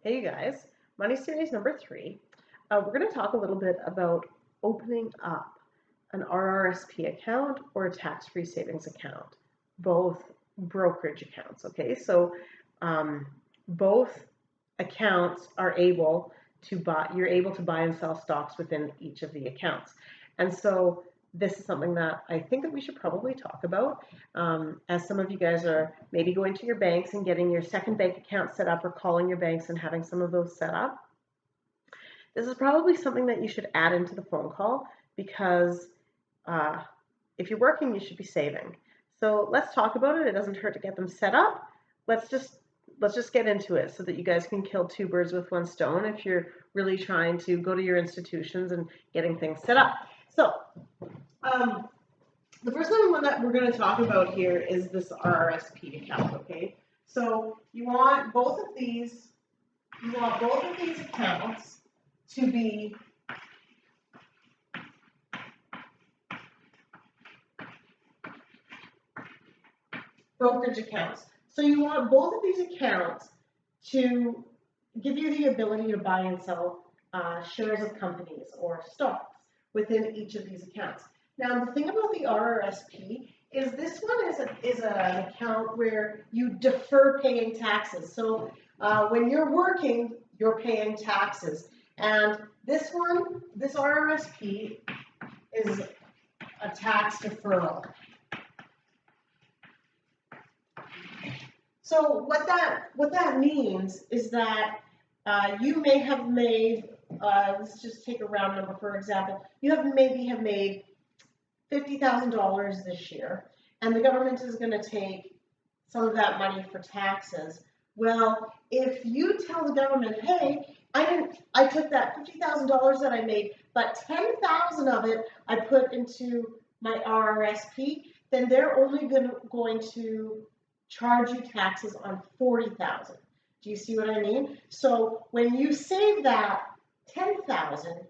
Hey you guys, money series number 3. We're going to talk a little bit about opening up an RRSP account or a tax-free savings account, both brokerage accounts. Okay, so both accounts are able to buy. You're able to buy and sell stocks within each of the accounts, and so this is something that I think that we should probably talk about, as some of you guys are maybe going to your banks and getting your second bank account set up or calling your banks and having some of those set up. This is probably something that you should add into the phone call because if you're working, you should be saving. So let's talk about it. It doesn't hurt to get them set up. Let's just get into it so that you guys can kill two birds with one stone if you're really trying to go to your institutions and getting things set up. So the first one that we're going to talk about here is this RRSP account, okay? So you want both of these accounts to be brokerage accounts. So you want both of these accounts to give you the ability to buy and sell shares of companies or stocks within each of these accounts. Now, the thing about the RRSP is this one is an account where you defer paying taxes. So when you're working, you're paying taxes. And this RRSP is a tax deferral. So what that means is that you may have made, let's just take a round number for example, you have made $50,000 this year, and the government is going to take some of that money for taxes. Well, if you tell the government, hey, I took that $50,000 that I made, but $10,000 of it I put into my RRSP, then they're only going to charge you taxes on $40,000. Do you see what I mean? So when you save that $10,000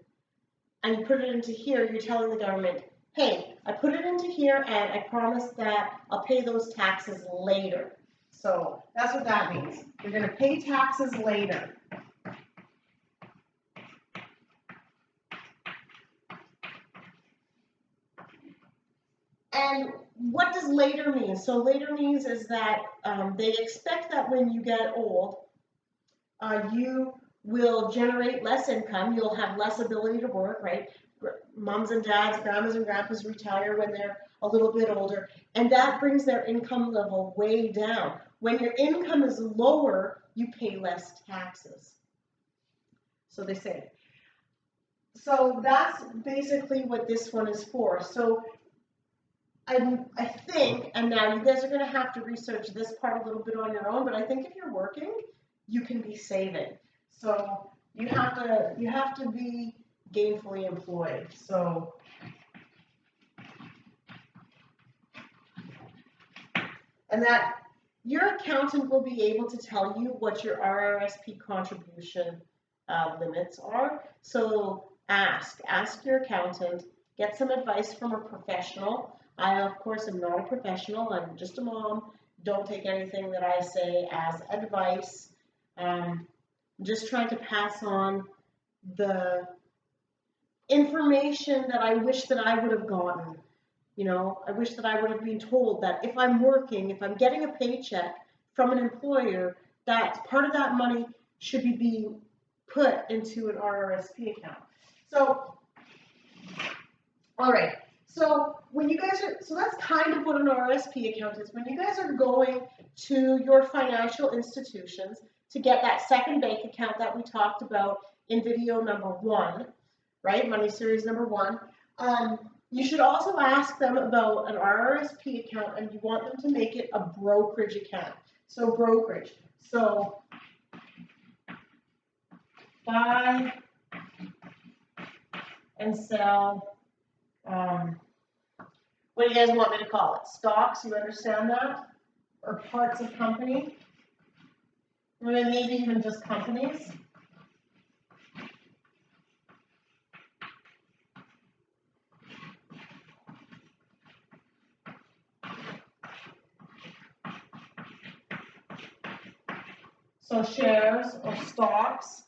and you put it into here, you're telling the government, hey, I put it into here and I promise that I'll pay those taxes later. So that's what that means. You're going to pay taxes later. And what does later mean? So later means is that they expect that when you get old, you will generate less income. You'll have less ability to work, right? Moms and dads, grandmas and grandpas retire when they're a little bit older, and that brings their income level way down. When your income is lower, you pay less taxes. So they say. So that's basically what this one is for. So I think, and now you guys are going to have to research this part a little bit on your own, but I think if you're working, you can be saving. So you have to be gainfully employed. So and that your accountant will be able to tell you what your RRSP contribution limits are. So ask your accountant, get some advice from a professional. I, of course, am not a professional. I'm just a mom. Don't take anything that I say as advice. I'm just trying to pass on the information that I wish that I would have gotten. You know, I wish that I would have been told that if I'm working, if I'm getting a paycheck from an employer, that part of that money should be being put into an RRSP account. So, all right. So when you guys are, so that's kind of what an RRSP account is. When you guys are going to your financial institutions to get that second bank account that we talked about in video number 1, right? Money series number 1. You should also ask them about an RRSP account, and you want them to make it a brokerage account. So brokerage. So buy and sell. What do you guys want me to call it? Stocks, you understand that? Or parts of company? Or maybe even just companies? So shares or stocks,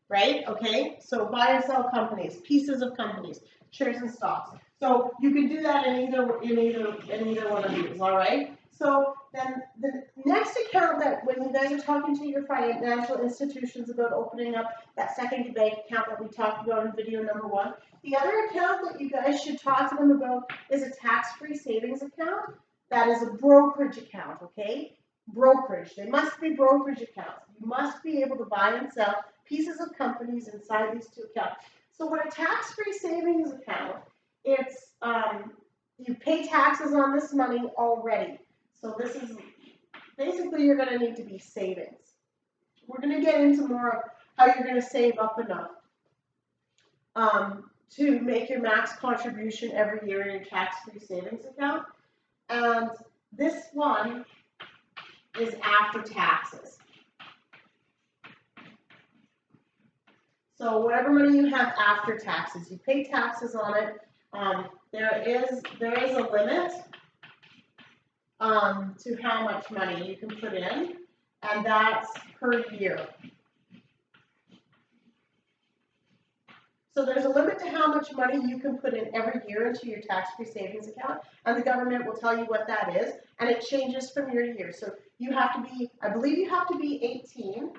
right? Okay, so buy and sell companies, pieces of companies, shares and stocks. So you can do that in either one of these, all right? So then the next account that when you guys are talking to your financial institutions about opening up that second bank account that we talked about in video number 1, the other account that you guys should talk to them about is a tax-free savings account. That is a brokerage account, okay? Brokerage. They must be brokerage accounts. You must be able to buy and sell pieces of companies inside these two accounts. So what a tax-free savings account, it's you pay taxes on this money already. So this is basically you're going to need to be savings. We're going to get into more of how you're going to save up enough to make your max contribution every year in your tax-free savings account. And this one is after taxes. So whatever money you have after taxes, you pay taxes on it. There is a limit to how much money you can put in, and that's per year. So there's a limit to how much money you can put in every year into your tax-free savings account, and the government will tell you what that is, and it changes from year to year. So you have to be, I believe you have to be 18.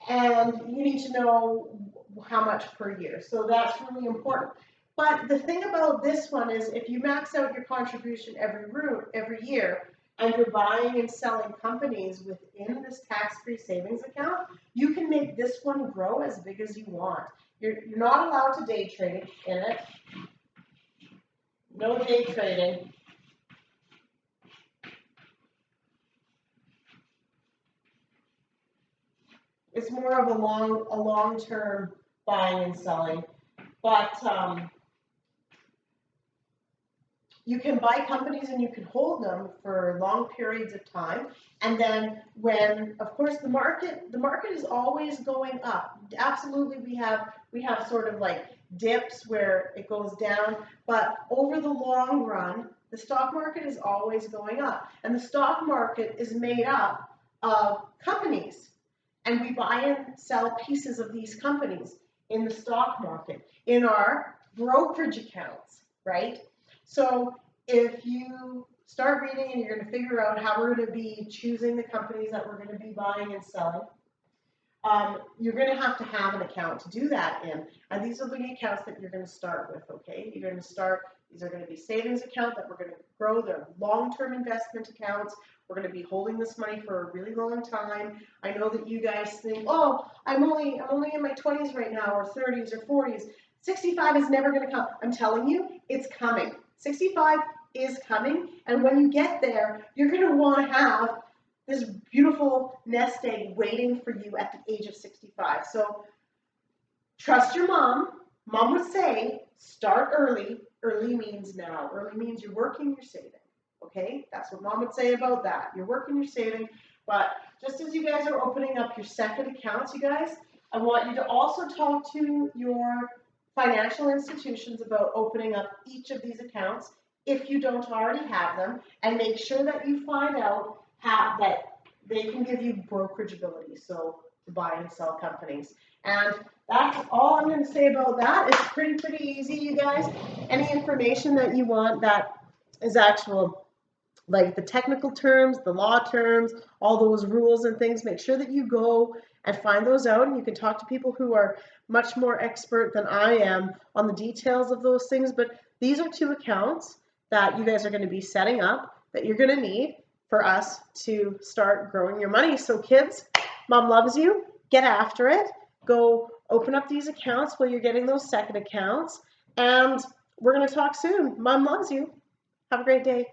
And you need to know how much per year. So that's really important. But the thing about this one is if you max out your contribution every year, and you're buying and selling companies within this tax-free savings account, you can make this one grow as big as you want. You're not allowed to day trade in it. No day trading. It's more of a long-term buying and selling. But you can buy companies and you can hold them for long periods of time. And then when, of course, the market is always going up. Absolutely, we have sort of like dips where it goes down, but over the long run, the stock market is always going up. And the stock market is made up of companies. And we buy and sell pieces of these companies in the stock market, in our brokerage accounts, right? So if you start reading and you're going to figure out how we're going to be choosing the companies that we're going to be buying and selling, you're going to have an account to do that in. And these are the accounts that you're going to start with, okay? You're going to start, these are going to be savings accounts that we're going to grow. They're long-term investment accounts. We're going to be holding this money for a really long time. I know that you guys think, oh, I'm only in my 20s right now, or 30s or 40s. 65 is never going to come. I'm telling you, it's coming. 65 is coming, and when you get there, you're going to want to have this beautiful nest egg waiting for you at the age of 65. So trust your mom. Mom would say, start early. Early means now. Early means you're working, you're saving. Okay? That's what Mom would say about that. You're working, you're saving. But just as you guys are opening up your second accounts, you guys, I want you to also talk to your financial institutions about opening up each of these accounts if you don't already have them, and make sure that you find out how that they can give you brokerage ability, so to buy and sell companies. And that's all I'm going to say about that. It's pretty easy, you guys. Any information that you want that is actual, like the technical terms, the law terms, all those rules and things, make sure that you go and find those out, and you can talk to people who are much more expert than I am on the details of those things. But these are two accounts that you guys are going to be setting up that you're going to need for us to start growing your money. So kids, Mom loves you. Get after it. Go open up these accounts while you're getting those second accounts. And we're going to talk soon. Mom loves you. Have a great day.